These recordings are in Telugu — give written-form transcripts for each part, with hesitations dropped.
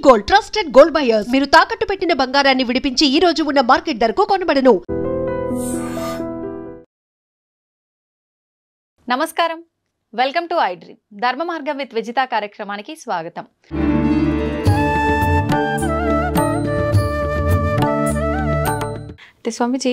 Gold trusted gold buyers. మీరు తాకట్టు పెట్టిన బంగారాన్ని విడిపించి ఈ రోజు ఉన్న మార్కెట్ ధరకు కొనబడను. నమస్కారం, వెల్కమ్ టు ఐ డ్రీమ్. ధర్మ మార్గం విత్ విజిత కార్యక్రమానికి స్వాగతం. స్వామిజీ,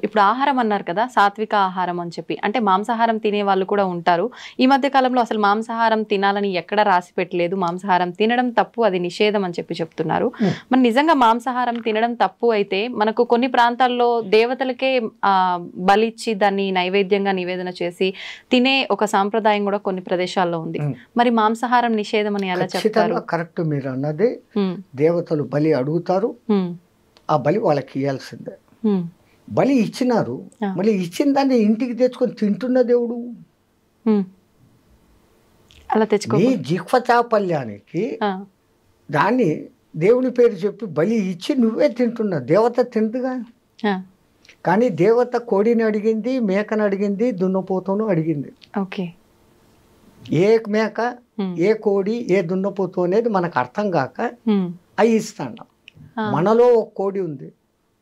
ఇప్పుడు ఆహారం అన్నారు కదా, సాత్విక ఆహారం అని చెప్పి, అంటే మాంసాహారం తినే వాళ్ళు కూడా ఉంటారు. ఈ మధ్య కాలంలో అసలు మాంసాహారం తినాలని ఎక్కడ రాసి పెట్టలేదు. మాంసాహారం తినడం తప్పు, అది నిషేధం అని చెప్పి చెప్తున్నారు. మరి నిజంగా మాంసాహారం తినడం తప్పు అయితే మనకు కొన్ని ప్రాంతాల్లో దేవతలకే బలిచ్చి దాన్ని నైవేద్యంగా నివేదన చేసి తినే ఒక సాంప్రదాయం కూడా కొన్ని ప్రదేశాల్లో ఉంది. మరి మాంసాహారం నిషేధం అని ఎలా చెప్తారు? కరెక్ట్, మీరు అన్నది. దేవతలు బలి అడుగుతారు, ఆ బలి వాళ్ళకి ఇవ్వాల్సిందే. బలి ఇచ్చినారు, మళ్ళీ ఇచ్చిన దాన్ని ఇంటికి తెచ్చుకొని తింటున్న దేవుడు అలా తెచ్చుకో. నీ జిహ్వ చాపల్యానికి దాన్ని దేవుని పేరు చెప్పి బలి ఇచ్చి నువ్వే తింటున్నా. దేవత తింటుగా, కానీ దేవత కోడిని అడిగింది, మేకను అడిగింది, దున్నపోతును అడిగింది. ఓకే, ఏ మేక, ఏ కోడి, ఏ దున్నపోతు అనేది మనకు అర్థం కాక అవి ఇస్తాను. మనలో ఒక కోడి ఉంది,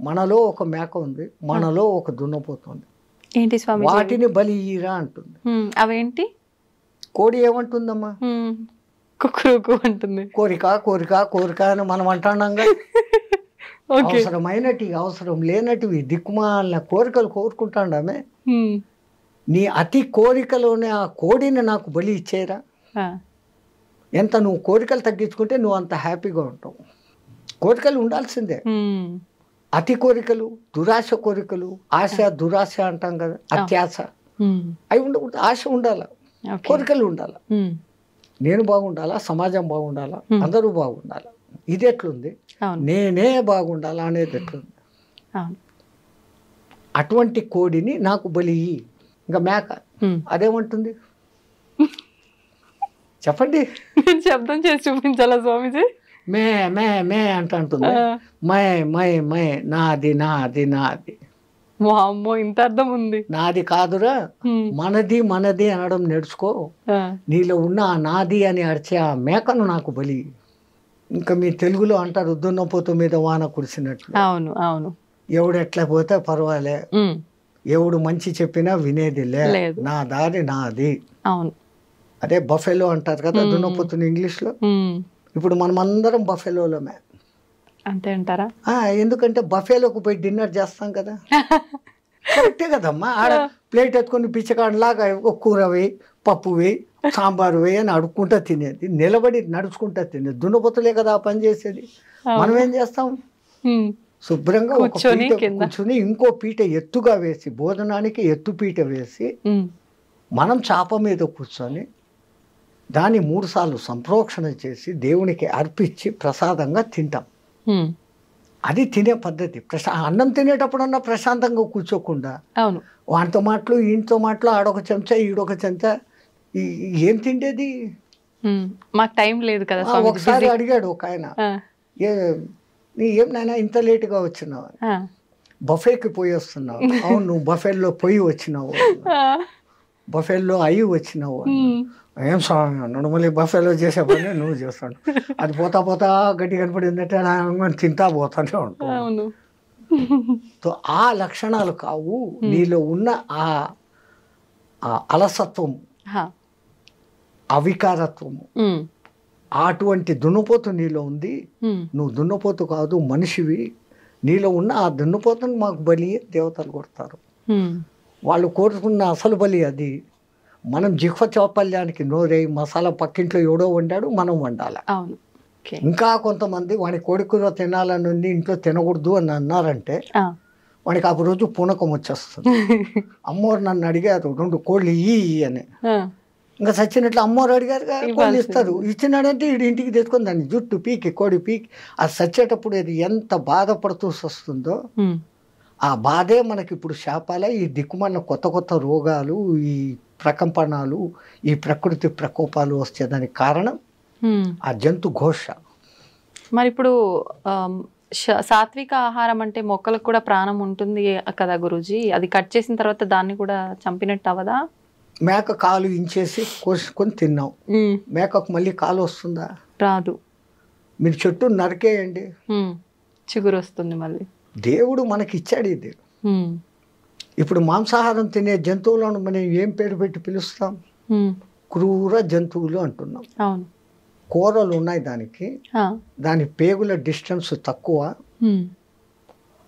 మనలో ఒక మేక ఉంది, మనలో ఒక దున్నపోతుంది. ఏంటి స్వామి, వాటిని బలి ఇయ్యరా అంటుంది. అవేంటి? కోడి ఏమంటుందమ్మా? కుక్కురుకు అంటుంది. కోరిక కోరిక కోరిక అని మనం అంటున్నాంగా. అవసరమైనటివి అవసరం లేనటివి దిక్కుమాలిన కోరికలు కోరుకుంటాండామే. నీ అతి కోరికలోనే ఆ కోడిని నాకు బలి ఇచ్చేరా. ఎంత నువ్వు కోరికలు తగ్గించుకుంటే నువ్వు అంత హ్యాపీగా ఉంటావు. కోరికలు ఉండాల్సిందే. అతి కోరికలు, దురాశ కోరికలు, ఆశ దురాశ అంటాం కదా, అత్యాశ, అవి ఉండకూడదు. ఆశ ఉండాల, కోరికలు ఉండాల. నేను బాగుండాలా, సమాజం బాగుండాలా, అందరూ బాగుండాలా. ఇది ఎట్లుంది, నేనే బాగుండాలా అనేది ఎట్లుంది. అటువంటి కోడిని నాకు బలి. ఇంకా మేక అదేమంటుంది చెప్పండి? శబ్దం చేసి చూపించాలా స్వామిజీ? మే మే మే అంటుంది. మై మై మై, నాది నాది నాది. వామ్మో, ఇంత అర్థం ఉంది. నాది కాదురా, మనది మనది అనడం నేర్చుకో. నీలో ఉన్న ఆ నాది అని అరిచే ఆ మేకను నాకు బలి. ఇంకా మీ తెలుగులో అంటారు, దున్నపోతు మీద వాన కురిసినట్లు. అవును అవును. ఎవడు ఎట్లా పోతే పర్వాలే, ఎవడు మంచి చెప్పినా వినేది లేదు, నా దారి నాది. అవును, అదే బఫెలో అంటారు కదా దున్నపోతుని ఇంగ్లీష్లో. ఇప్పుడు మనం అందరం బఫెలోలమే. అంతే అంటారా? ఎందుకంటే బఫేలోకి పోయి డిన్నర్ చేస్తాం కదా. కరెక్టే కదమ్మా. ఆడ ప్లేట్ ఎత్తుకొని పిచ్చకాడలాగా కూర వేయి, పప్పు వేయి, సాంబారు వేయి అని అడుక్కుంటా తినేది. నిలబడి నడుచుకుంటా తినేది. దున్నపోతులే కదా ఆ పని చేసేది. మనం ఏం చేస్తాం, శుభ్రంగా ఒక పీట కూర్చుని ఇంకో పీట ఎత్తుగా వేసి, భోజనానికి ఎత్తు పీట వేసి మనం చాప మీద కూర్చొని దాన్ని 3 సార్లు సంప్రోక్షణ చేసి దేవునికి అర్పించి ప్రసాదంగా తింటాం. అది తినే పద్ధతి. అన్నం తినేటప్పుడన్నా ప్రశాంతంగా కూర్చోకుండా వాటితో మాటలు ఈయనతో మాటలు, ఆడొక చెంచా ఈడొక చెంచా, ఏం తిండేది? మాకు టైం లేదు కదా. ఒకసారి అడిగాడు ఒక ఆయన, ఏం నాయనా ఇంత లేటుగా వచ్చినావు? బఫేకి పోయి వస్తున్నావు. అవును, నువ్వు బఫేల్లో పోయి వచ్చినావు, బఫేల్లో అయ్యి వచ్చినావు. ఏం స్వామి అన్నాడు. మళ్ళీ బఫేలో చేసే పని నువ్వు చేస్తాడు. అది పోతా పోతా గడ్డి కనపడిందంటే తింటా పోతానే ఉంటావు. సో ఆ లక్షణాలు కావు. నీలో ఉన్న ఆ అలసత్వము, అవికారత్వము, అటువంటి దున్నపోతు నీలో ఉంది. నువ్వు దున్నపోతు కాదు, మనిషివి. నీలో ఉన్న ఆ దున్నపోతుని మాకు బలి దేవతలు కొడతారు. వాళ్ళు కోరుకున్న అసలు బలి అది. మనం జిహ్వ చాపల్యానికి నోరై మసాలా పక్కింట్లో ఎవడో వండాడు, మనం వండాలి. ఇంకా కొంతమంది వాడి కోడికూర తినాలని ఉంది, ఇంట్లో తినకూడదు అని అన్నారంటే వాడికి ఆ రోజు పూనకం వచ్చేస్తుంది. అమ్మవారు నన్ను అడిగారు 2 కోళ్ళు ఇయ్యి అని. ఇంకా చచ్చినట్లు అమ్మవారు అడిగారు, కోళ్ళు ఇస్తారు. ఇచ్చినాడంటే వీడి ఇంటికి తెచ్చుకొని దాన్ని జుట్టు పీకి, కోడి పీకి, అది చచ్చేటప్పుడు అది ఎంత బాధపడుతూ వస్తుందో ఆ బాధే మనకి ఇప్పుడు శాపాల. ఈ దిక్కుమన్న కొత్త కొత్త రోగాలు, ఈ ప్రకంపనాలు, ఈ ప్రకృతి ప్రకోపాలు వచ్చేదానికి కారణం ఆ జంతు ఘోష. మరి ఇప్పుడు సాత్విక ఆహారం అంటే మొక్కలకు కూడా ప్రాణం ఉంటుంది కదా గురూజీ, అది కట్ చేసిన తర్వాత దాన్ని కూడా చంపినట్టు అవదా? మేక కాలు ఇంచేసి కోసుకొని తిన్నాం, మేకకు మళ్ళీ కాలు వస్తుందా? రాదు. మీరు చెట్టు నరికేయండి, చిగురు వస్తుంది మళ్ళీ. దేవుడు మనకి ఇచ్చాడు ఇది. ఇప్పుడు మాంసాహారం తినే జంతువులను మనం ఏం పేరు పెట్టి పిలుస్తాం? క్రూర జంతువులు అంటున్నాం. అవును, కూరలు ఉన్నాయి దానికి, దాని పేగుల డిస్టెన్స్ తక్కువ.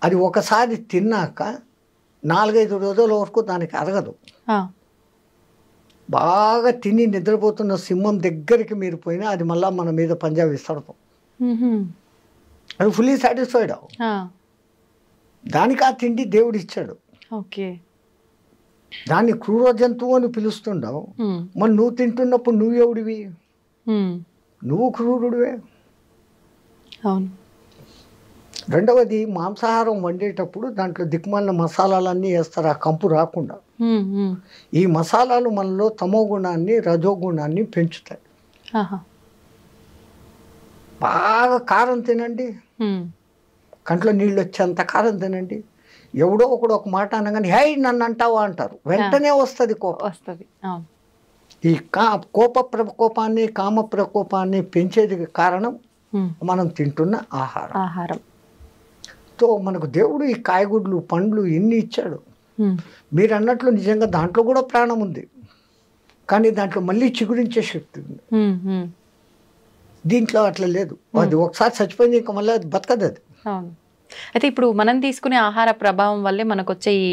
అది ఒకసారి తిన్నాక 4-5 రోజుల వరకు దానికి అరగదు. బాగా తిని నిద్రపోతున్న సింహం దగ్గరికి మీరు పోయినా అది మళ్ళీ మన మీద పంజా విసరతాం. అది ఫుల్లీ సాటిస్ఫైడ్. దానికి ఆ తిండి దేవుడు ఇచ్చాడు. ఓకే, దాన్ని క్రూర జంతువు అని పిలుస్తుండవు. మరి నువ్వు తింటున్నప్పుడు నువ్వు ఎవడివి? నువ్వు క్రూరుడివే. అవును. రెండవది, మాంసాహారం వండేటప్పుడు దాంట్లో దిక్కుమాలిన మసాలాలన్నీ వేస్తారు ఆ కంపు రాకుండా. ఈ మసాలాలు మనలో తమో గుణాన్ని రజోగుణాన్ని పెంచుతాయి. బాగా కారం తినండి, కంట్లో నీళ్ళు వచ్చేంత కారం తినండి. ఎవడో ఒకడు ఒక మాట అనగానే హై నన్ను అంటావా అంటారు, వెంటనే వస్తుంది కోపం. వస్తుంది. ఈ కోప ప్రకోపాన్ని కామ ప్రకోపాన్ని పెంచేది కారణం మనం తింటున్న ఆహారం. తో మనకు దేవుడు ఈ కాయగూడ్లు పండ్లు ఎన్ని ఇచ్చాడు. మీరు అన్నట్లు నిజంగా దాంట్లో కూడా ప్రాణం ఉంది, కానీ దాంట్లో మళ్ళీ చిగురించే శక్తి ఉంది. దీంట్లో అట్లా లేదు. అది ఒకసారి చచ్చిపోయింది, ఇంకా మళ్ళీ అది బతకదు అది. అయితే ఇప్పుడు మనం తీసుకునే ఆహార ప్రభావం వల్లే మనకు వచ్చే ఈ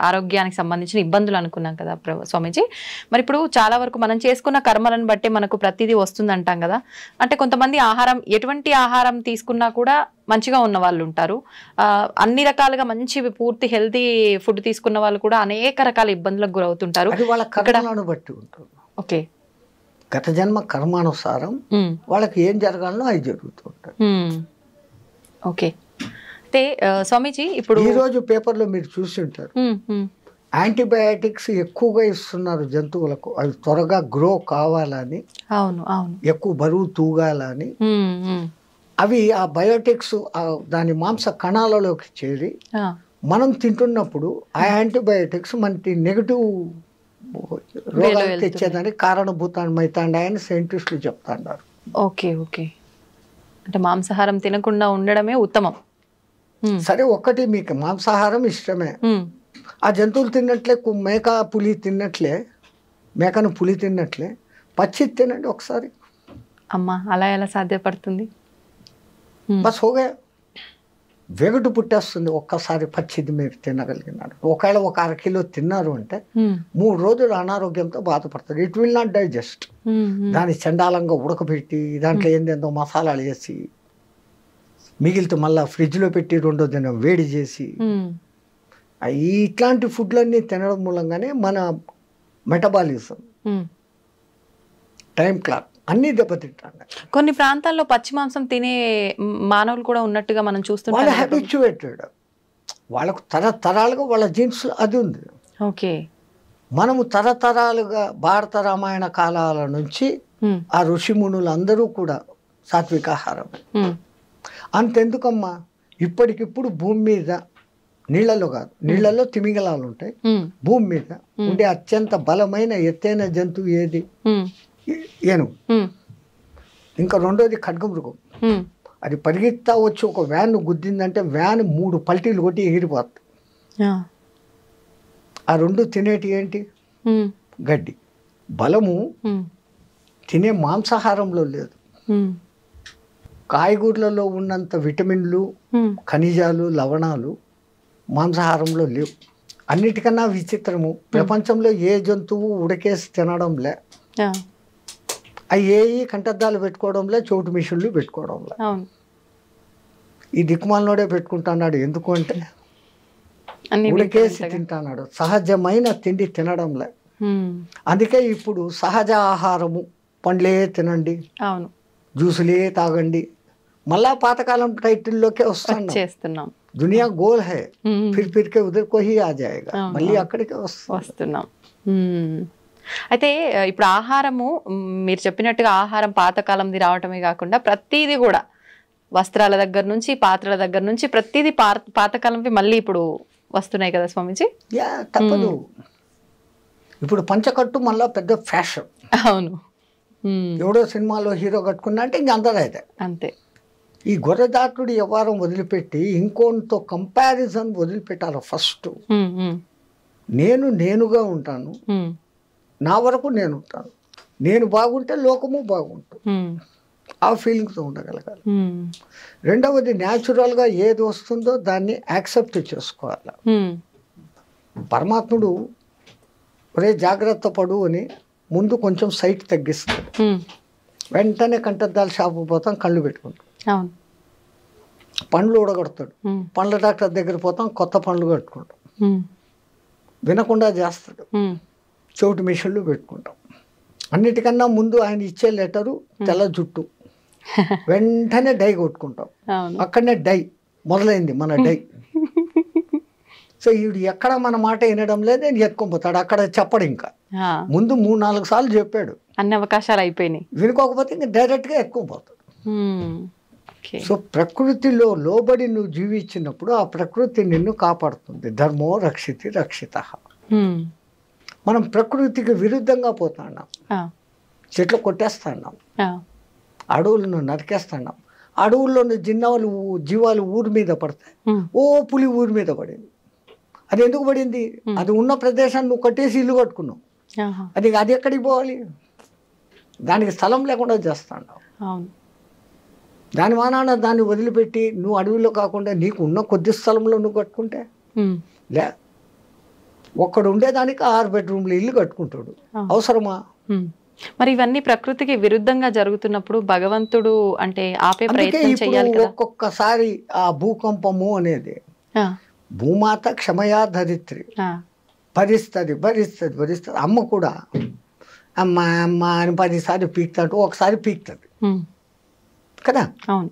ఆరోగ్యానికి సంబంధించిన ఇబ్బందులు అనుకున్నాం కదా స్వామీజీ. మరి ఇప్పుడు చాలా వరకు మనం చేసుకున్న కర్మలను బట్టే మనకు ప్రతిదీ వస్తుంది అంటాం కదా. అంటే కొంతమంది ఎటువంటి ఆహారం తీసుకున్నా కూడా మంచిగా ఉన్న వాళ్ళు ఉంటారు, అన్ని రకాలుగా మంచి పూర్తి హెల్తీ ఫుడ్ తీసుకున్న వాళ్ళు కూడా అనేక రకాల ఇబ్బందులకు గురవుతుంటారు. వాళ్ళ కర్మలను బట్టి ఉంటుంది. ఓకే, గత జన్మ కర్మానుసారం వాళ్ళకి ఏం జరగాలనో అవి జరుగుతూ ఉంటాయి. ఓకే. అయితే స్వామీజీ ఇప్పుడు ఈరోజు పేపర్లో మీరు చూసి ఉంటారు, యాంటీబయాటిక్స్ ఎక్కువగా ఇస్తున్నారు జంతువులకు, అవి త్వరగా గ్రో కావాలని, అవును అవును, ఎక్కువ బరువు తూగాలని. అవి ఆ బయోటిక్స్ దాని మాంస కణాలలోకి చేరి మనం తింటున్నప్పుడు ఆ యాంటీబయాటిక్స్ మనకి నెగటివ్ రోగాలు తెచ్చేదానికి కారణభూతమైతాండాయని సైంటిస్టులు చెప్తాండారు. ఓకే ఓకే, అంటే మాంసాహారం తినకుండా ఉండడమే ఉత్తమం. సరే, ఒక్కటి మీకు మాంసాహారం ఇష్టమే, ఆ జంతువులు తిన్నట్లే మేక పులి తిన్నట్లే, మేకను పులి తిన్నట్లే పచ్చి తినండి ఒకసారి. అమ్మా, అలా ఎలా సాధ్యపడుతుంది? బస్ హోగా, వెగటు పుట్టేస్తుంది ఒక్కసారి పచ్చిది మీరు తినగలిగినారు. ఒకవేళ ఒక 1/2 కిలో తిన్నారు అంటే 3 రోజులు అనారోగ్యంతో బాధపడతారు. It will not digest. దాన్ని చండాలంగా ఉడకబెట్టి దాంట్లో ఏందేందో మసాలాలు వేసి మిగిలితే మళ్ళీ ఫ్రిడ్జ్లో పెట్టి 2వ దినం వేడి చేసి ఇట్లాంటి ఫుడ్లన్నీ తినడం మూలంగానే మన మెటబాలిజం, టైం క్లాక్ అన్నీ దెబ్బతింటారు. కొన్ని ప్రాంతాల్లో పచ్చి మాంసం తినే మానవులు కూడా ఉన్నట్టుగా మనం చూస్తుంటాం. వాళ్ళు హ్యాబిచ్యువేటెడ్, వాళ్ళకు తరతరాలుగా వాళ్ళ జీన్స్ అది ఉంది. ఓకే, మనము తరతరాలుగా భారత రామాయణ కాలాల నుంచి ఆ ఋషిమునులు అందరూ కూడా సాత్వికాహారమే. అంతెందుకమ్మా, ఇప్పటికిప్పుడు భూమి మీద నీళ్లలో కాదు, నీళ్లలో తిమింగలాలు ఉంటాయి, భూమి మీద ఉండే అత్యంత బలమైన ఎత్తైన జంతువు ఏది? ఏనుగు. ఇంకా రెండోది ఖడ్గమృగం. అది పరిగెత్తా వచ్చి ఒక వ్యాన్ గుద్దిందంటే వ్యాన్ 3 పల్టీలు కొట్టి ఎగిరిపోతుంది. ఆ 2 తినేటి ఏంటి? గడ్డి. బలము తినే మాంసాహారంలో లేదు. కాయగూరలలో ఉన్నంత విటమిన్లు, ఖనిజాలు, లవణాలు మాంసాహారంలో లేవు. అన్నిటికన్నా విచిత్రము, ప్రపంచంలో ఏ జంతువు ఉడకేసి తినడంలే, అవి కంటద్దాలు పెట్టుకోవడంలే, చోటు మిషన్లు పెట్టుకోవడంలే. ఈ దిక్కుమాలనోడే పెట్టుకుంటున్నాడు. ఎందుకు అంటే ఉడకేసి తింటున్నాడు, సహజమైన తిండి తినడంలే. అందుకే ఇప్పుడు సహజ ఆహారము, పండ్లే తినండి, జ్యూసులే తాగండి, మళ్ళా పాతకాలం టైటిల్లోకే వస్తున్నాం. దునియా goal high, Phir K ఉదర్ co he ఆ జాయేగా, మళ్ళీ అక్కడికే వస్తున్నాం. అయితే ఇప్పుడు ఆహారము మీరు చెప్పినట్టుగా ఆహారం పాతకాలంది రావటమే కాకుండా ప్రతిదీ కూడా వస్త్రాల దగ్గర నుంచి పాత్రల దగ్గర నుంచి ప్రతిదీ పాతకాలంవి మళ్ళీ ఇప్పుడు వస్తున్నాయి కదా స్వామీజీ. తప్పదు. ఇప్పుడు పంచకట్టు మళ్ళీ పెద్ద ఫ్యాషన్. అవును, ఎవడో సినిమాలో హీరో కట్టుకున్నా అంటే ఇంక అందరూ అయితే. అంతే. ఈ గొర్రెదాటుడు వ్యవహారం వదిలిపెట్టి ఇంకోతో కంపారిజన్ వదిలిపెట్టాలి ఫస్ట్. నేనుగా ఉంటాను, నా వరకు నేను ఉంటాను, నేను బాగుంటే లోకము బాగుంటుంది, ఆ ఫీలింగ్తో ఉండగలగాలి. రెండవది న్యాచురల్గా ఏది వస్తుందో దాన్ని యాక్సెప్ట్ చేసుకోవాలి. పరమాత్ముడు ఒరే జాగ్రత్త పడు అని ముందు కొంచెం సైట్ తగ్గిస్తాడు, వెంటనే కంటద్దాలు షాపు పోతాం, కళ్ళు పెట్టుకుంటాం. పండ్లు ఊడగొడతాడు, పండ్ల డాక్టర్ దగ్గర పోతాం, కొత్త పండ్లు కట్టుకుంటాం. వినకుండా చేస్తాడు, చెవిటి మిషన్లు పెట్టుకుంటాం. అన్నిటికన్నా ముందు ఆయన ఇచ్చే లెటరు తెల్ల జుట్టు, వెంటనే డై కొట్టుకుంటాం. అక్కడనే డై మొదలైంది మన డై. సో వీడు ఎక్కడ మన మాట వినడం లేదు, నేను ఎత్తుకొని అక్కడ చెప్పడు. ఇంకా ముందు 3-4 సార్లు చెప్పాడు, అన్ని అవకాశాలు అయిపోయినాయి, వినుకోకపోతే ఇంకా డైరెక్ట్గా ఎత్తుకొని. సో ప్రకృతిలో లోబడి నువ్వు జీవించినప్పుడు ఆ ప్రకృతి నిన్ను కాపాడుతుంది. ధర్మో రక్షితి రక్షిత. మనం ప్రకృతికి విరుద్ధంగా పోతున్నాం, చెట్లు కొట్టేస్తున్నాం, అడవులను నరికేస్తున్నాం. అడవుల్లోని జీవాలు ఊరి మీద పడతాయి. ఓ పులి ఊరి మీద పడింది, అది ఎందుకు పడింది? అది ఉన్న ప్రదేశాన్ని నువ్వు కట్టేసి ఇల్లు కట్టుకున్నావు, అది ఎక్కడికి పోవాలి? దానికి స్థలం లేకుండా చేస్తున్నావు. దాని మానాన దాన్ని వదిలిపెట్టి నువ్వు అడవిలో కాకుండా నీకు ఉన్న కొద్ది స్థలంలో నువ్వు కట్టుకుంటే లే, ఒక్కడు ఉండేదానికి 6 బెడ్రూమ్లు ఇల్లు కట్టుకుంటాడు, అవసరమా? మరి ఇవన్నీ ప్రకృతికి విరుద్ధంగా జరుగుతున్నప్పుడు భగవంతుడు అంటే ఆపే ప్రయత్నం చేయాలి కదా. ఒక్కొక్కసారి ఆ భూకంపము అనేది భూమాత క్షమయా ధరిత్రి, భరిస్తుంది భరిస్తుంది భరిస్తుంది. అమ్మ కూడా అమ్మ అమ్మ అని 10 సార్లు పీక్తాడు, ఒకసారి పీక్తుంది కదా. అవును,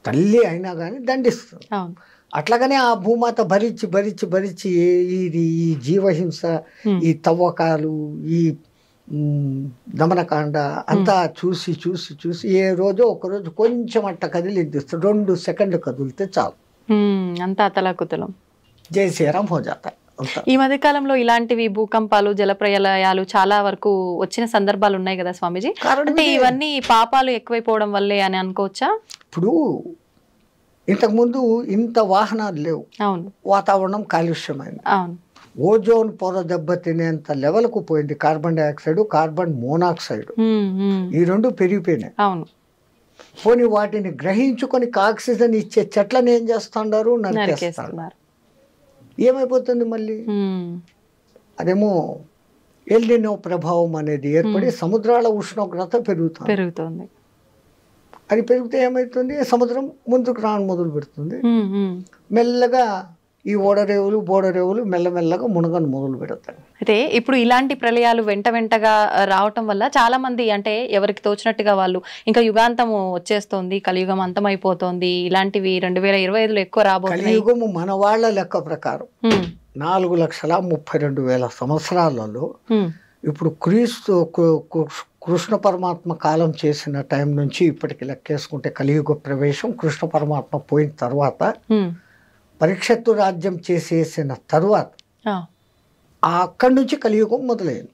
తల్లి అయినా కానీ దండిస్తుంది. అట్లాగనే ఆ భూమాత భరించి భరించి భరించి ఇది ఈ జీవహింస, ఈ తవ్వకాలు, ఈ దమనకాండ అంతా చూసి చూసి చూసి ఏ రోజో ఒకరోజు కొంచెం అట్ట కదిలిస్తాడు, 2 సెకండ్లు కదిలితే చాలు, అంతా అతలాకుతలం, జై శ్రీరామ్ హో జాతా. ఈ మధ్య కాలంలో ఇలాంటివి భూకంపాలు, జలప్రలయాలు చాలా వరకు వచ్చిన సందర్భాలు ఉన్నాయి కదా స్వామీజీ. అంటే ఇవన్నీ పాపాలు ఎక్కువైపోవడం వల్లే అని అనుకోవచ్చా? ఇప్పుడు ఇంతకుముందు ఇంత వాహనాలు లేవు, అవును, వాతావరణం కాలుష్యమైంది, అవును, ఓజోన్ పొర దెబ్బతినేంత లెవెల్కు పోయింది. కార్బన్ డైఆక్సైడ్, కార్బన్ మోనాక్సైడ్, ఈ 2 పెరిగిపోయినాయి. అవును, పోనీ వాటిని గ్రహించుకొని ఆక్సిజన్ ఇచ్చే చెట్లను ఏం చేస్తున్నారు? నరికేస్తున్నారు. ఏమైపోతుంది మళ్ళీ? అదేమో ఎల్నినో ప్రభావం అనేది ఏర్పడి సముద్రాల ఉష్ణోగ్రత పెరుగుతుంది. అది పెరిగితే ఏమవుతుంది? సముద్రం ముందుకు రాను మొదలు పెడుతుంది. మెల్లగా ఈ ఓడరేవులు బోడరేవులు మెల్లమెల్లగా మునగను మొదలు పెడతాయి. అయితే ఇప్పుడు ఇలాంటి ప్రళయాలు వెంటగా రావటం వల్ల చాలా మంది అంటే ఎవరికి తోచినట్టుగా వాళ్ళు ఇంకా యుగాంతం వచ్చేస్తోంది, కలియుగం అంతమైపోతోంది, ఇలాంటివి 2025లో ఎక్కువ రాబోతుంది. కలియుగము మన వాళ్ళ లెక్క ప్రకారం 4,32,000 సంవత్సరాలలో ఇప్పుడు కృష్ణ పరమాత్మ కాలం చేసిన టైం నుంచి ఇప్పటికి లెక్కేసుకుంటే కలియుగ ప్రవేశం కృష్ణ పరమాత్మ పోయిన తర్వాత పరీక్షత్తు రాజ్యం చేసేసిన తరువాత అక్కడి నుంచి కలియుగం మొదలైంది.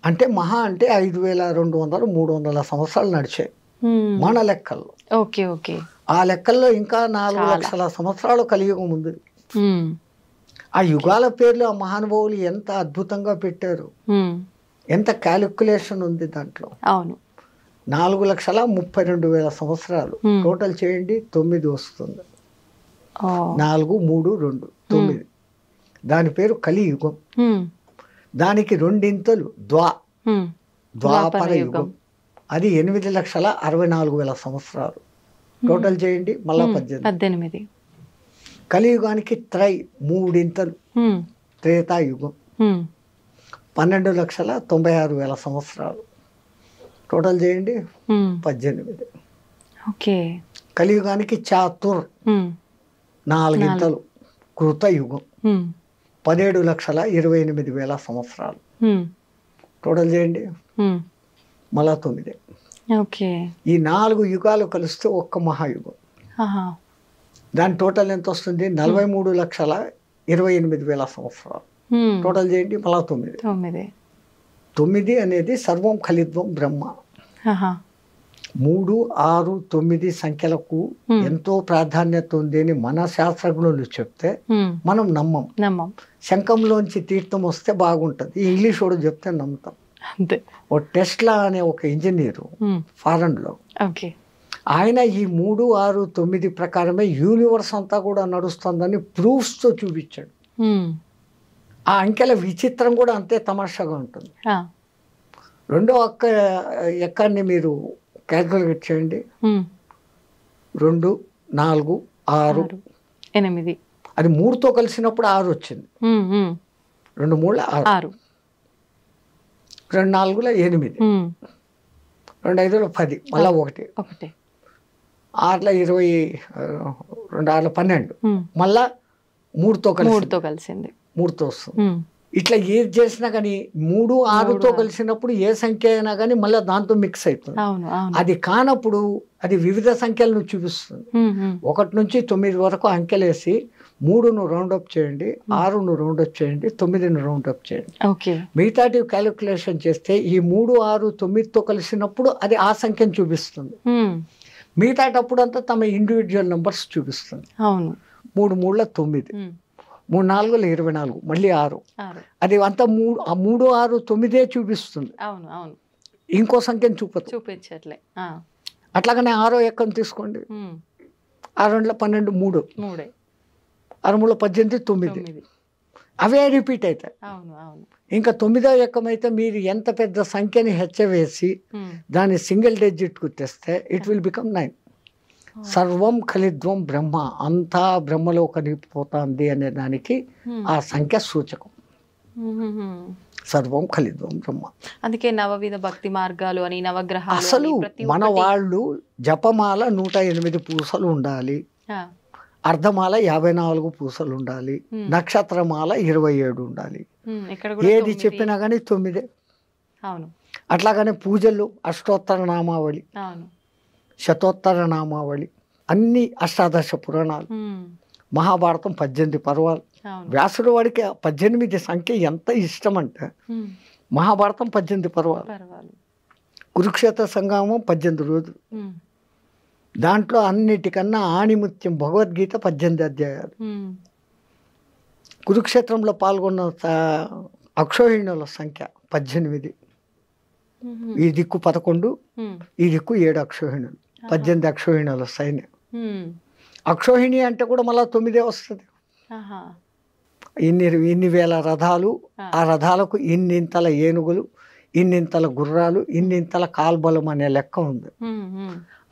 అంటే మహా అంటే 5,200-300 సంవత్సరాలు నడిచాయి మన లెక్కల్లో. ఓకే ఓకే, ఆ లెక్కల్లో ఇంకా 4 లక్షల సంవత్సరాలు కలియుగం ఉంది. ఆ యుగాల పేర్లు ఆ మహానుభావులు ఎంత అద్భుతంగా పెట్టారు, ఎంత క్యాలిక్యులేషన్ ఉంది దాంట్లో. అవును, 4,32,000 సంవత్సరాలు టోటల్ చేయండి, 9 వస్తుంది. 4, 3, 2, 9. దాని పేరు కలియుగం. దానికి 2 ద్వాపర యుగం, అది 8,64,000 సంవత్సరాలు టోటల్ చేయండి, మళ్ళా 18. కలియుగానికి 3 త్రేతాయుగం, 12,96,000 సంవత్సరాలు టోటల్ చేయండి, 18. ఓకే. కలియుగానికి 4 కృతయుగం, 17,28,000 సంవత్సరాలు టోటల్ చేయండి, మళ్ళా 9. ఓకే. ఈ 4 యుగాలు కలిస్తే ఒక్క మహాయుగం. దాని టోటల్ ఎంత వస్తుంది? 43,28,000 సంవత్సరాలు టోటల్ చేయండి, మళ్ళా 9. 9 అనేది సర్వం ఖలిద్వం బ్రహ్మ. 3, 6, 9 సంఖ్యలకు ఎంతో ప్రాధాన్యత ఉంది అని మన శాస్త్రజ్ఞులు చెప్తే మనం నమ్మం. శంఖంలోంచి తీర్థం వస్తే బాగుంటుంది, ఇంగ్లీష్ వాడు చెప్తే నమ్ముతాం. అంతే. ఓ టెస్లా అనే ఒక ఇంజనీరు ఫారెన్లో, ఆయన ఈ 3, 6, 9 ప్రకారమే యూనివర్స్ అంతా కూడా నడుస్తుందని ప్రూఫ్స్తో చూపించాడు. ఆ అంకెల విచిత్రం కూడా అంతే తమాషాగా ఉంటుంది. రెండో ఎక్కాన్ని మీరు క్యాల్కులేట్ చేయండి. 2, 4, 6, 8. అది 3తో కలిసినప్పుడు 6 వచ్చింది. 2 3 6, 2 4 8, 2 5 10, మళ్ళా 1, 6 20, 2 6 12, మళ్ళా 3తో కలిసింది. 3తో వస్తుంది. ఇట్లా ఏది చేసినా కానీ 3, 6తో కలిసినప్పుడు ఏ సంఖ్య అయినా కానీ మళ్ళీ దాంతో మిక్స్ అవుతుంది. అది కానప్పుడు అది వివిధ సంఖ్యలను చూపిస్తుంది. 1 నుంచి 9 వరకు అంకెలేసి 3ను రౌండప్ చేయండి, 6ను రౌండప్ చేయండి, 9ను రౌండప్ చేయండి. మిగతాటి క్యాలిక్యులేషన్ చేస్తే ఈ 3, 6, 9తో కలిసినప్పుడు అది ఆ సంఖ్యను చూపిస్తుంది. మిగతాటప్పుడు అంతా తమ ఇండివిజువల్ నెంబర్స్ చూపిస్తుంది. 3 3 9, 3 4 24, మళ్ళీ 6. అది అంతా 3 6 9 చూపిస్తుంది. ఇంకో సంఖ్యను చూపించట్లే. అట్లాగనే 6వ ఎక్కం తీసుకోండి. 6 2 12, 3, 6 3 18, 9. అవే రిపీట్ అవుతాయి. ఇంకా 9వ ఎక్కం అయితే మీరు ఎంత పెద్ద సంఖ్యని హెచ్చవేసి దాన్ని సింగిల్ డిజిట్కు తెస్తే ఇట్ విల్ బికమ్ 9. సర్వం ఖలిద్వం బ్రహ్మ, అంతా బ్రహ్మలో కలిగిపోతుంది అనే దానికి ఆ సంఖ్య సూచకం. సర్వం ఖలిద్వం బ్రహ్మ. అందుకే నవవిధ భక్తి మార్గాలు అని నవగ్రహాలు. అసలు మన వాళ్ళు జపమాల 108 పూసలు ఉండాలి, అర్ధమాల 54 పూసలు ఉండాలి, నక్షత్రమాల 27 ఉండాలి. ఏది చెప్పినా కానీ 9. అట్లాగనే పూజలు అష్టోత్తర నామావళి, శతోత్తర నామావళి, అన్ని అష్టాదశ పురాణాలు, మహాభారతం 18 పర్వాలు. వ్యాసుడు వాడికి 18 సంఖ్య ఎంత ఇష్టం అంటే మహాభారతం 18 పర్వాలు, కురుక్షేత్ర సంగ్రామం 18 రోజులు, దాంట్లో అన్నిటికన్నా ఆణిముత్యం భగవద్గీత 18 అధ్యాయాలు. కురుక్షేత్రంలో పాల్గొన్న అక్షోహిణుల సంఖ్య 18, ఈ దిక్కు 11, ఈ దిక్కు 7 అక్షోహిణులు, 18 అక్షోహిణుల సైన్యం. అక్షోహిణి అంటే కూడా మళ్ళీ 9 వస్తుంది. ఇన్ని వేల రథాలు, ఆ రథాలకు ఇన్నింతల ఏనుగులు, ఇన్నింతల గుర్రాలు, ఇన్నింతల కాల్బలం అనే లెక్క ఉంది.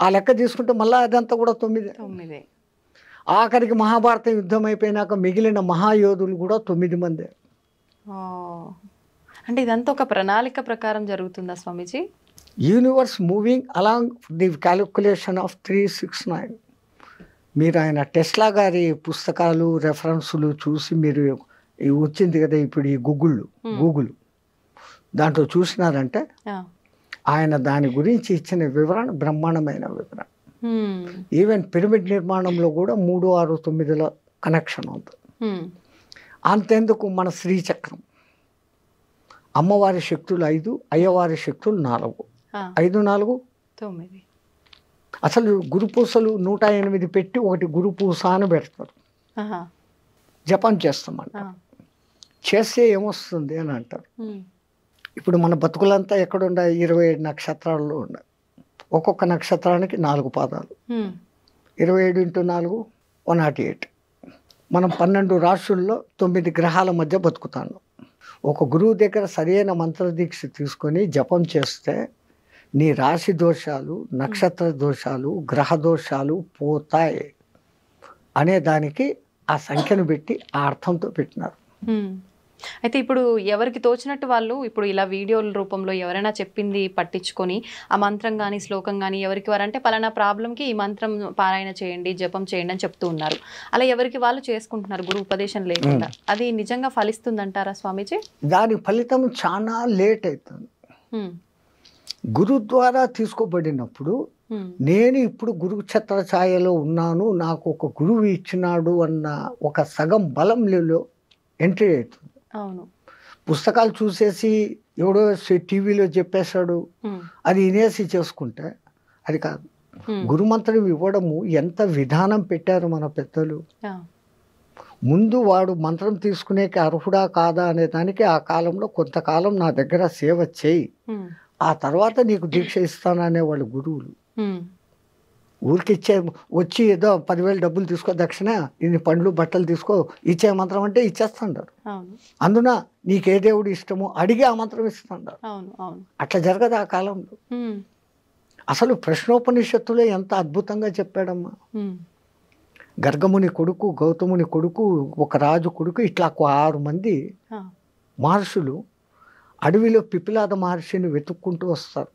ఆ లెక్క తీసుకుంటే మళ్ళీ అదంతా కూడా 9. ఆఖరికి మహాభారతం యుద్ధం అయిపోయినాక మిగిలిన మహాయోధులు కూడా 9 మందే. అంటే ఇదంతా ఒక ప్రణాళిక ప్రకారం జరుగుతుందా స్వామీజీ? Universe moving along the calculation of 369. మీరు ఆయన టెస్లా గారి పుస్తకాలు రెఫరెన్సులు చూసి మీరు వచ్చింది కదా ఇప్పుడు ఈ గూగుల్ దాంట్లో చూసినారంటే ఆయన దాని గురించి ఇచ్చిన వివరణ బ్రహ్మాండమైన వివరణ. ఈవెన్ పిరమిడ్ నిర్మాణంలో కూడా 3 6 9ల కనెక్షన్ ఉంది. అంతెందుకు మన శ్రీచక్రం, అమ్మవారి శక్తులు 5, అయ్యవారి శక్తులు 4, 5 4 9. అసలు గురుపూసలు 108 పెట్టి ఒకటి గురుపూస అని పెడతారు, జపం చేస్తామంట. చేస్తే ఏమొస్తుంది అని అంటారు. ఇప్పుడు మన బతుకులంతా ఎక్కడుండాయి? 27 నక్షత్రాల్లో ఉన్నాయి. ఒక్కొక్క నక్షత్రానికి 4 పాదాలు, 27 × 4 108. మనం 12 రాశుల్లో 9 గ్రహాల మధ్య బతుకుతాను. ఒక గురువు దగ్గర సరైన మంత్రదీక్ష తీసుకొని జపం చేస్తే నీ రాశి దోషాలు, నక్షత్ర దోషాలు, గ్రహ దోషాలు పోతాయి అనే దానికి ఆ సంఖ్యను పెట్టి ఆ అర్థంతో పెట్టినారు. అయితే ఇప్పుడు ఎవరికి తోచినట్టు వాళ్ళు ఇప్పుడు ఇలా వీడియోల రూపంలో ఎవరైనా చెప్పింది పట్టించుకొని ఆ మంత్రం కానీ శ్లోకం కానీ ఎవరికి వారంటే పలానా ప్రాబ్లంకి ఈ మంత్రం పారాయణ చేయండి, జపం చేయండి అని చెప్తూ ఉన్నారు. అలా ఎవరికి వాళ్ళు చేసుకుంటున్నారు గురు ఉపదేశం లేకుండా. అది నిజంగా ఫలిస్తుందంటారా స్వామీజీ? దాని ఫలితం చాలా లేట్ అవుతుంది. గురు ద్వారా తీసుకోబడినప్పుడు నేను ఇప్పుడు గురు ఛత్ర ఛాయలో ఉన్నాను, నాకు ఒక గురువు ఇచ్చినాడు అన్న ఒక సగం బలంలో ఎంట్రీ అవుతుంది. అవును, పుస్తకాలు చూసేసి ఎవడో టీవీలో చెప్పేశాడు అది వినేసి చేసుకుంటే అది కాదు. గురుమంత్రం ఇవ్వడము ఎంత విధానం పెట్టారు మన పెద్దలు. ముందు వాడు మంత్రం తీసుకునేకి అర్హుడా కాదా అనే దానికి ఆ కాలంలో కొంతకాలం నా దగ్గర సేవ చేయి, ఆ తర్వాత నీకు దీక్ష ఇస్తాననే వాళ్ళు గురువులు. ఊరికి ఇచ్చే వచ్చి ఏదో 10,000 డబ్బులు తీసుకో దక్షిణ, ఇన్ని పండ్లు బట్టలు తీసుకో, ఇచ్చే మంత్రం అంటే ఇచ్చేస్తాండారు. అందున నీకే దేవుడు ఇష్టమో అడిగి ఆ మంత్రం ఇస్తాండారు. అట్లా జరగదు ఆ కాలంలో. అసలు ప్రశ్నోపనిషత్తులో ఎంత అద్భుతంగా చెప్పాడమ్మా. గర్గముని కొడుకు, గౌతముని కొడుకు, ఒక రాజు కొడుకు, ఇట్లా 6 మంది మహర్షులు అడవిలో పిపిలాద మహర్షిని వెతుక్కుంటూ వస్తారు.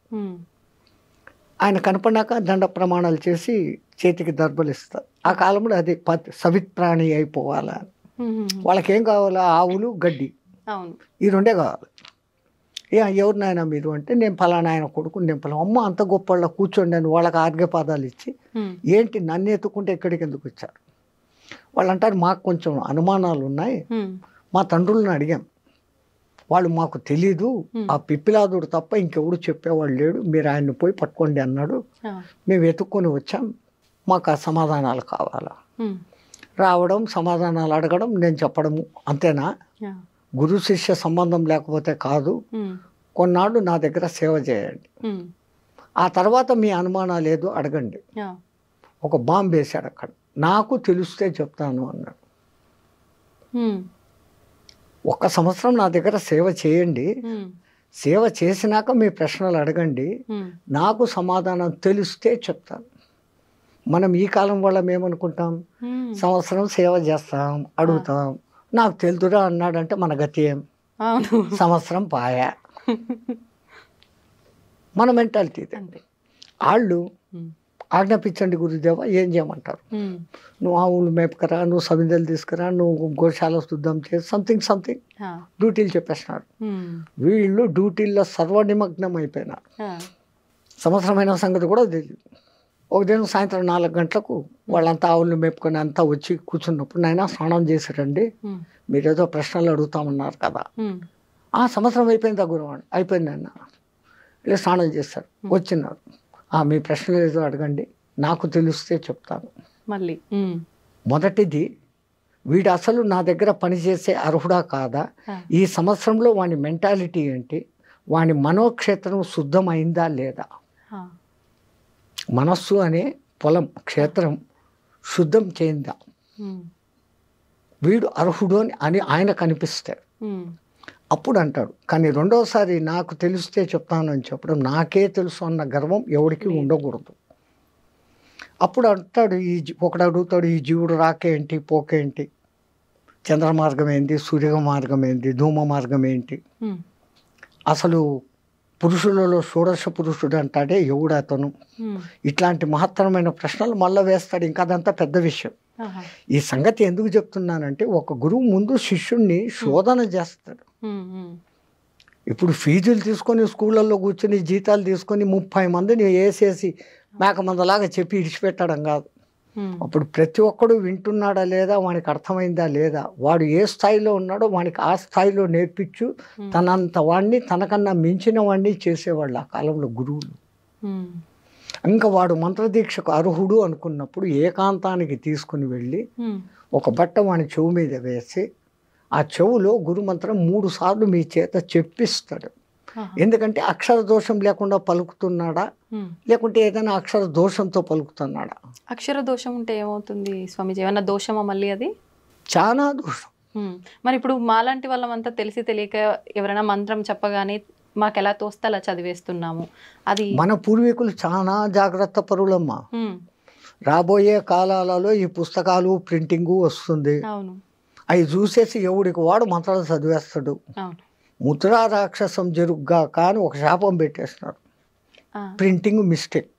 ఆయన కనపడినాక దండ ప్రమాణాలు చేసి చేతికి దర్భలు ఇస్తారు. ఆ కాలంలో అది సవిత్ప్రాణి అయిపోవాలా, వాళ్ళకేం కావాలా, ఆవులు గడ్డి, ఈ 2 కావాలి. ఎవరు నాయన మీరు అంటే నేను ఫలానా ఆయన కొడుకు, నేను ఫలానా. అమ్మ అంత గొప్ప వాళ్ళ కూర్చోండి అని వాళ్ళకి ఆర్ఘ్యపాదాలు ఇచ్చి, ఏంటి నన్ను ఎత్తుకుంటే ఎక్కడికి ఎందుకు వచ్చారు వాళ్ళు అంటారు, మాకు కొంచెం అనుమానాలు ఉన్నాయి, మా తండ్రులను అడిగాం, వాళ్ళు మాకు తెలీదు, ఆ పిప్పిలాదుడు తప్ప ఇంకెవడు చెప్పేవాళ్ళు లేడు, మీరు ఆయన్ని పోయి పట్టుకోండి అన్నాడు, మేము వెతుక్కొని వచ్చాం, మాకు ఆ సమాధానాలు కావాలా. రావడం, సమాధానాలు అడగడం, నేను చెప్పడము, అంతేనా? గురు శిష్య సంబంధం లేకపోతే కాదు. కొన్నాళ్ళు నా దగ్గర సేవ చేయండి, ఆ తర్వాత మీ అనుమానాలు ఏదో అడగండి. ఒక బాంబు వేశాడు అక్కడ, నాకు తెలిస్తే చెప్తాను అన్నాడు. 1 సంవత్సరం నా దగ్గర సేవ చేయండి, సేవ చేసినాక మీ ప్రశ్నలు అడగండి, నాకు సమాధానం తెలిస్తే చెప్తాను. మనం ఈ కాలం వాళ్ళం ఏమనుకుంటాం, సంవత్సరం సేవ చేస్తాం, అడుగుతాం, నాకు తెలుదురా అన్నాడంటే మన గతి ఏం? సంవత్సరం పాయా. మన మెంటాలిటీ. వాళ్ళు ఆజ్ఞాపించండి గురుదేవా, ఏం చేయమంటారు? నువ్వు ఆవులు మేపకరా, నువ్వు సమిధలు తీసుకురా, నువ్వు గోశాల శుద్ధం చేసి సంథింగ్ డ్యూటీలు చెప్పేస్తున్నారు. వీళ్ళు డ్యూటీల్లో సర్వనిమగ్నం అయిపోయినారు. సంవత్సరమైన సంగతి కూడా తెలియదు. ఒక దినం సాయంత్రం 4 గంటలకు వాళ్ళంతా ఆవులు మేపుకొని అంతా వచ్చి కూర్చున్నప్పుడు, నాయన స్నానం చేశారండి, మీరేదో ప్రశ్నలు అడుగుతామన్నారు కదా. సంవత్సరం అయిపోయిందా గురువాడు? అయిపోయింది అన్న. ఇలా స్నానం చేశారు, వచ్చినారు, మీ ప్రశ్నలు ఏదో అడగండి, నాకు తెలిస్తే చెప్తాను. మళ్ళీ మొదటిది, వీడు అసలు నా దగ్గర పనిచేసే అర్హుడా కాదా, ఈ సంవత్సరంలో వాని మెంటాలిటీ ఏంటి, వాని మనోక్షేత్రం శుద్ధమైందా లేదా. మనస్సు అనే పొలం, క్షేత్రం శుద్ధం చేయిందా, వీడు అర్హుడు అని ఆయన కనిపిస్తాడు. అప్పుడు అంటాడు. కానీ రెండోసారి నాకు తెలిస్తే చెప్తాను అని చెప్పడం, నాకే తెలుసు అన్న గర్వం ఎవరికి ఉండకూడదు. అప్పుడు అంటాడు, ఒకడు అడుగుతాడు, ఈ జీవుడు రాకేంటి, పోకేంటి, చంద్ర మార్గం ఏంటి, సూర్య మార్గం ఏంటి, ధూమ మార్గం ఏంటి, అసలు పురుషులలో షోడశ పురుషుడు అంటాడే ఎవడు అతను, ఇట్లాంటి మహత్తరమైన ప్రశ్నలు మళ్ళీ వేస్తాడు. ఇంకా అదంతా పెద్ద విషయం. ఈ సంగతి ఎందుకు చెప్తున్నానంటే, ఒక గురువు ముందు శిష్యుణ్ణి శోధన చేస్తాడు. ఇప్పుడు ఫీజులు తీసుకొని స్కూళ్ళల్లో కూర్చొని జీతాలు తీసుకొని 30 మందిని వేసేసి మేకమందలాగా చెప్పి ఇడిచిపెట్టడం కాదు. అప్పుడు ప్రతి ఒక్కడు వింటున్నాడా లేదా, వానికి అర్థమైందా లేదా, వాడు ఏ స్థాయిలో ఉన్నాడో వానికి ఆ స్థాయిలో నేర్పించు, తనంత వాడిని తనకన్నా మించిన వాడిని చేసేవాళ్ళు ఆ కాలంలో గురువులు. ఇంకా వాడు మంత్రదీక్షకు అర్హుడు అనుకున్నప్పుడు ఏకాంతానికి తీసుకుని వెళ్ళి ఒక బట్ట వాని చెవు మీద వేసి, ఆ చెవులో గురుమంత్రం 3 సార్లు మీ చేత చెప్పిస్తాడు. ఎందుకంటే అక్షర దోషం లేకుండా పలుకుతున్నాడా, లేకుంటే ఏదైనా అక్షర దోషంతో పలుకుతున్నాడా. అక్షర దోషం ఉంటే ఏమవుతుంది స్వామిజీ? ఏమన్నా దోషమా మళ్ళీ? అది చాలా దోషం. మరి ఇప్పుడు మాలాంటి వాళ్ళమంతా తెలిసి తెలియక ఎవరైనా మంత్రం చెప్పగానే మాకు ఎలా తోస్తే అలా చదివేస్తున్నాము. అది మన పూర్వీకులు చాలా జాగ్రత్త పరులమ్మా. రాబోయే కాలాలలో ఈ పుస్తకాలు ప్రింటింగు వస్తుంది, అవి చూసేసి ఎవడికి వాడు మంత్రాలు చదివేస్తాడు. ముద్రా రాక్షసం జరుగుగా కానీ ఒక శాపం పెట్టేస్తున్నారు, ప్రింటింగ్ మిస్టేక్.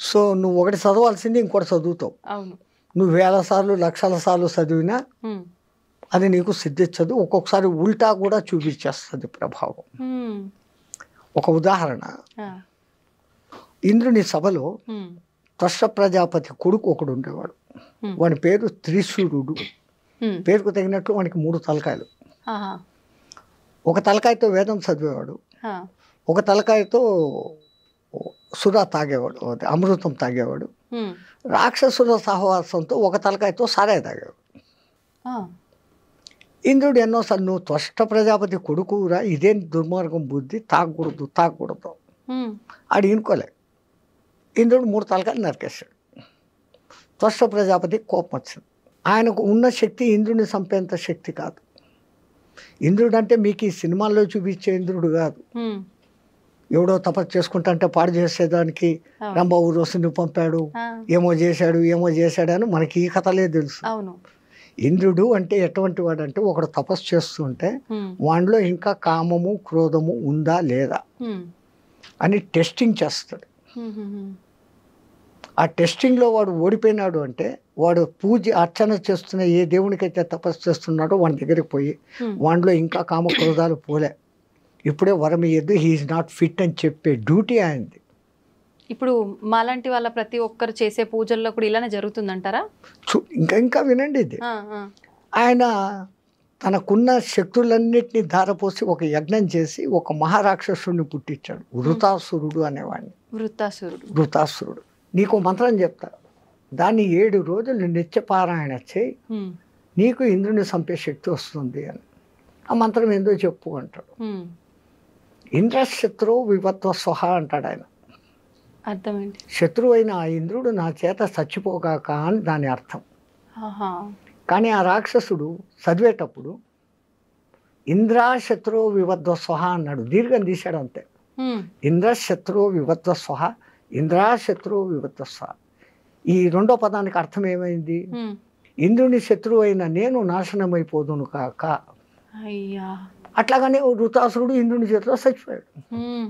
సో నువ్వు ఒకటి చదవాల్సింది ఇంకోటి చదువుతావు. నువ్వు 1000 సార్లు 1,00,000 సార్లు చదివినా అది నీకు సిద్ధించదు. ఒక్కొక్కసారి ఉల్టా కూడా చూపించేస్తుంది ప్రభావం. ఒక ఉదాహరణ, ఇంద్రుని సభలో త్వష్ట ప్రజాపతి కొడుకు ఒకడు ఉండేవాడు. వాని పేరు త్రిశూరుడు. పేరుకు తగినట్లు వానికి 3 తలకాయలు. ఒక తలకాయతో వేదం చదివేవాడు, ఆ, ఒక తలకాయతో సురా తాగేవాడు, అదే అమృతం తాగేవాడు. ఉమ్, రాక్షసుల సహవాసంతో ఒక తలకాయతో సారాయి తాగేవాడు. ఆ, ఇంద్రుడు ఎన్నోసార్లు నువ్వు త్వష్ట ప్రజాపతి కొడుకురా, ఇదేం దుర్మార్గం బుద్ధి, తాగకూడదు ఉమ్, ఆడు ఇనుకోలే. ఇంద్రుడు 3 తలకాయలు నరికేశాడు. త్వష్ట ప్రజాపతి కోపం వచ్చింది. ఆయనకు ఉన్న శక్తి ఇంద్రుడిని చంపేంత శక్తి కాదు. ఇంద్రుడు అంటే మీకు ఈ సినిమాల్లో చూపించే ఇంద్రుడు కాదు. ఉమ్, ఎవడో తపస్సు చేసుకుంటా పాడు చేసేదానికి అవును. రంభ ఊరోసుని పంపాడు, ఆ, ఏమో చేశాడు అని మనకి ఈ కథలే తెలుసు. అవును. ఇంద్రుడు అంటే ఎటువంటి వాడు అంటే ఒకడు తపస్సు చేస్తుంటే ఉమ్, వాడిలో ఇంకా కామము క్రోధము ఉందా లేదా ఉమ్, అని టెస్టింగ్ చేస్తాడు. ఉమ్, ఉమ్, ఆ టెస్టింగ్లో వాడు ఓడిపోయినాడు అంటే వాడు పూజ అర్చన చేస్తున్న ఏ దేవునికైతే తపస్సు చేస్తున్నాడో వాడి దగ్గరికి పోయి ఉమ్, వాడిలో ఇంకా కామ క్రోధాలు పోలే, ఇప్పుడే వరం ఇయ్యద్దు, హీఈస్ నాట్ ఫిట్ అని చెప్పే డ్యూటీ ఆయనది. ఇప్పుడు మాలాంటి వాళ్ళ ప్రతి ఒక్కరు చేసే పూజల్లో కూడా ఇలానే జరుగుతుందంటారా? ఇంకా వినండి ఇది. ఆ, ఆ, ఆయన తనకున్న శక్తులన్నిటినీ ధారపోసి ఒక యజ్ఞం చేసి ఒక మహారాక్షసుడిని పుట్టించాడు, వృతాసురుడు అనేవాడిని. వృతాసురుడు. నీకు మంత్రం చెప్తా, దాన్ని 7 రోజులు నిత్యపారాయణ చేయి, ఉమ్, నీకు ఇంద్రుని చంపే శక్తి వస్తుంది అని. ఆ మంత్రం ఏందో చెప్పు అంటాడు. ఉమ్, ఇంద్రశత్రు వివత్వ స్వహ అంటాడు ఆయన. అర్థం ఏంటి? శత్రువు అయిన ఆ ఇంద్రుడు నా చేత చచ్చిపోగాక అని దాని అర్థం. ఆహా, కానీ ఆ రాక్షసుడు చదివేటప్పుడు ఇంద్రాశత్రు వివద్వ స్వహ అన్నాడు, దీర్ఘం తీశాడు అంతే. ఉమ్, ఇంద్రశత్రు వివద్వ స్వహ, ఇంద్రాశత్రు వివద్వ స్వహ. ఈ రెండో పదానికి అర్థం ఏమైంది? ఉమ్, ఇంద్రుని శత్రువు అయిన నేను నాశనమైపోదును కాక. అయ్యా. అట్లాగానే వృతాసురుడు ఇంద్రుని చేతిలో చచ్చిపోయాడు. ఉమ్.